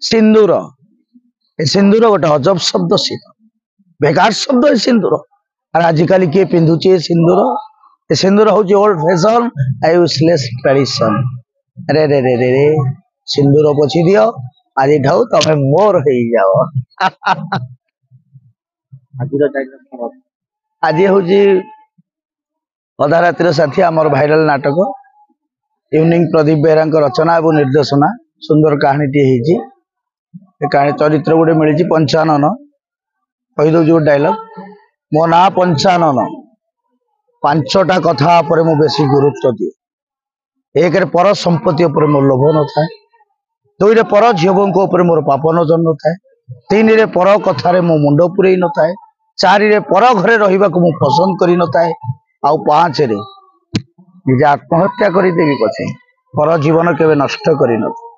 सिंदूर ए सिंदूर गोटे अजब शब्द सीधा बेकार शब्द है सिंदूर और आजिकल किए पिंधुचे सिंदूर ए सिंदूर हूँ ओल्ड फैशन यूजलेस ट्रेडिशन रे रे रे रे रे सिंदूर पोछि दियो आज ठाऊ तमे मोर हो जाओ आज हूँ अधा रातिर साथी आमर भाइराल नाटक इवनिंग प्रदीप बेहरा रचना और निर्देशना सुंदर कहानी टी कहानी चरित्र गोटे मिली पंचानन कहीदे गोटे डायलॉग मो ना पंचानन पांचटा कथा पर मु बेसी गुरुत्व दिए एक पर संपत्ति उपर मोर लोभ न था दुई रे पर झीवों मोर पाप नजर न था तीन रे पर कथार मो मुंड पुरई न था चारि रे पर घरे रहिबा को मु पसंद करि न था आउ पांच रे निजे आत्महत्या कर देवी पछे पर जीवन केवे नष्ट करि न था।